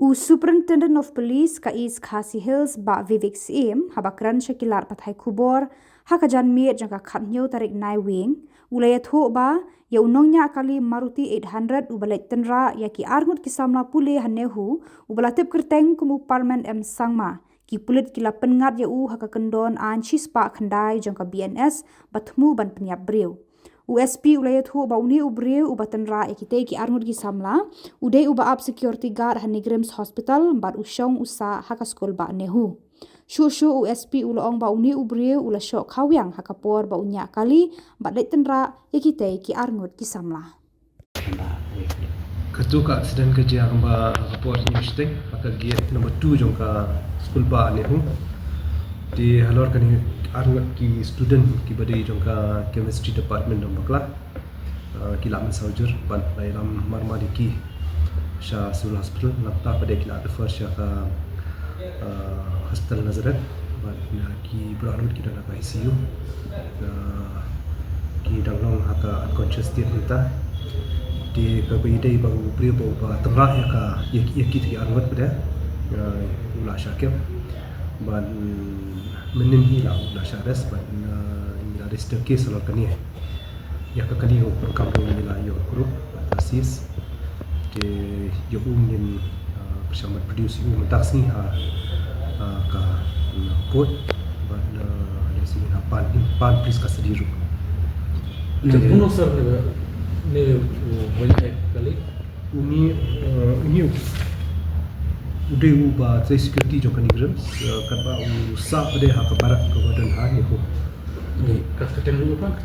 Superintendent of Police ka East Khasi Hills ba Vivek Sim habakran shakilar Batai Khubor hakajan miet jangka khatnyo tarik nai wing ulaya thu ba ya unongnya kali Maruti 800 ubalai tenra ya ki arngut ki Samla pule Nehu ubalatip kerteng kumu parliament Sangma ki pulit kila pengat ya haka kendon an chispa khandai jangka BNS batmu ban peniap breu USP ulaya thu ba uni ubreu ubatenra ekite ki arngut ki Samla udai uba up security guard Hanigrims Hospital bat usyong usa haka skol ba Nehu Shushu USP uloong ba uni ubreu ula syok kawyang hakapor ba unya kali bat letenra ekite ki arngut ki Samla Ketua accident kerja hamba kapor news teng maka gate number 2 jongka school ba Nehu di halor kani arngut ki student ki badai jongka chemistry department dombakla ki laman saujur ban lairam marmadiki sha sul hospital napta pada ki la refer sha ka hospital nazaret ban ki berarut ki dalam ICU ki dalam haka unconscious state minta di kebeidai baru beri bawa tengah ya ka yakit ki arngut pada ulah syakir ban menin hilang ulah syadas ban ila register case salor kani ya ka kali kampung ila yo group asis de yo min bersama produce taksi ka code ban ya sini pan please kasadiru Puno sir ne banyak kali ini udah ubah saya security jo kan igram kan ba usah pada hak barat ke badan ha ni ko kat keteng dulu kan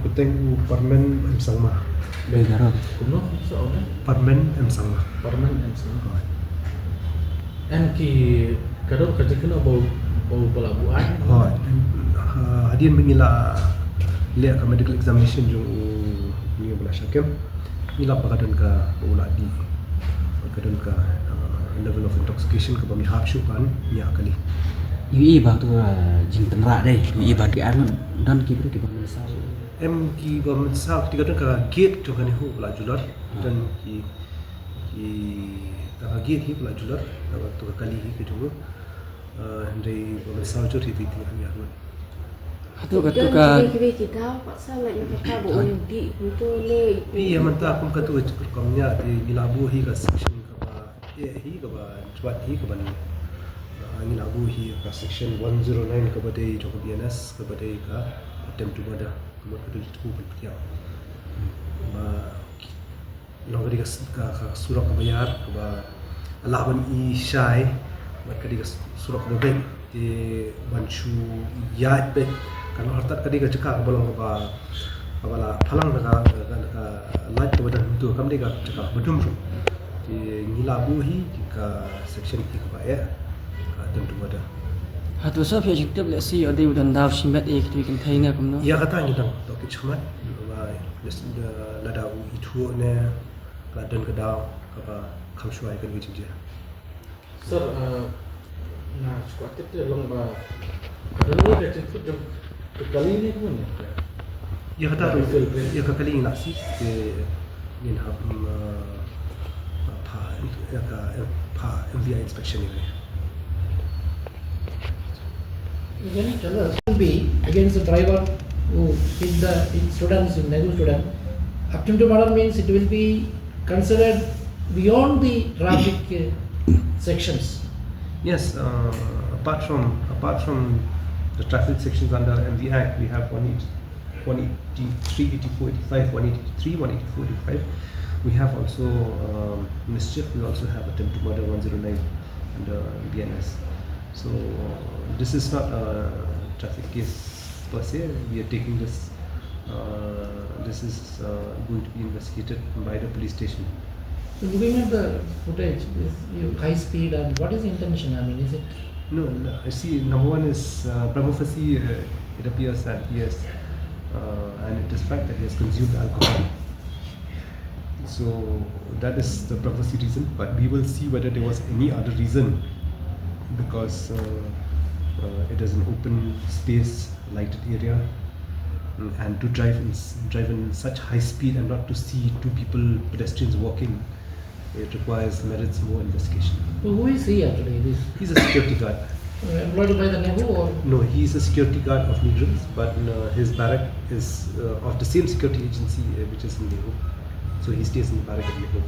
keteng parmen Samla negara kuno soalnya parmen Samla and ki kadang kerja kena bau pelabuhan hadian mengila lihat medical examination jo ni bola syakem ila bakadan ka bola di bakadan ka level of intoxication ke bami hapshu kan ya kali UI ba tu jing tenra deh UI ba di arun dan ki ki ba mensal ki ba mensal tiga dan ka gate tu kan hu la jular dan ki ta gate hi la jular tu kali hi ke tu ndai ba mensal jo ti ya arun Atu ka kita pasal lagi kita boleh di untuk le. Iya mantap aku kata perkamnya di Nilabu hi ka section ka hi ka ba cuat hi ka ban Nilabu hi ka section 109 ka badai jok BNS ka badai ka attempt to murder kemudian kedua itu pun dia ba long ka surat bayar ka ba alaban I syai ba kadi ka surat bayar di bancu yat bet kalau harta kadi ka cekak bolong ka abala phalang ka light ka badan tu kam dega cekak bedum ru di Nilabu hi ka section ki ka ya ka tentu ada hatu sa fi jiktab le si ade udan daw shimat ek tu kan thaina kumno ya kata ni dang to ki chmat ba lada u itu ne ka dan ka daw ka ba kham shuai kan wi je sir nah squat itu long ba dulu ke cencut kali ini pun ya kata ya ka kali nak si ni ha pa MVI inspection ni Can you tell us be against the driver who hit the students in Nehu student? Attempt to murder means it will be considered beyond the traffic sections. Yes, apart from the traffic sections under MV Act, we have 183, 84, 85, 183, 184, 85. We have also mischief. We also have attempt to murder 109 under BNS. So this is not a traffic case per se. We are taking this. This is going to be investigated by the police station. So looking at the footage, is high speed and what is the intention? I mean, is it? No, I see. Number one is prima facie. It appears that he has, and it is fact that he has consumed alcohol. So that is the prima facie reason. But we will see whether there was any other reason, because it is an open space, lighted area, and to drive in such high speed and not to see two people, pedestrians walking it merits more investigation. So who is he actually? He's a security guard. Employed by the Nehu or? No, he's a security guard of Migrants, but his barrack is of the same security agency which is in Nehu. So he stays in the barrack at Nehu.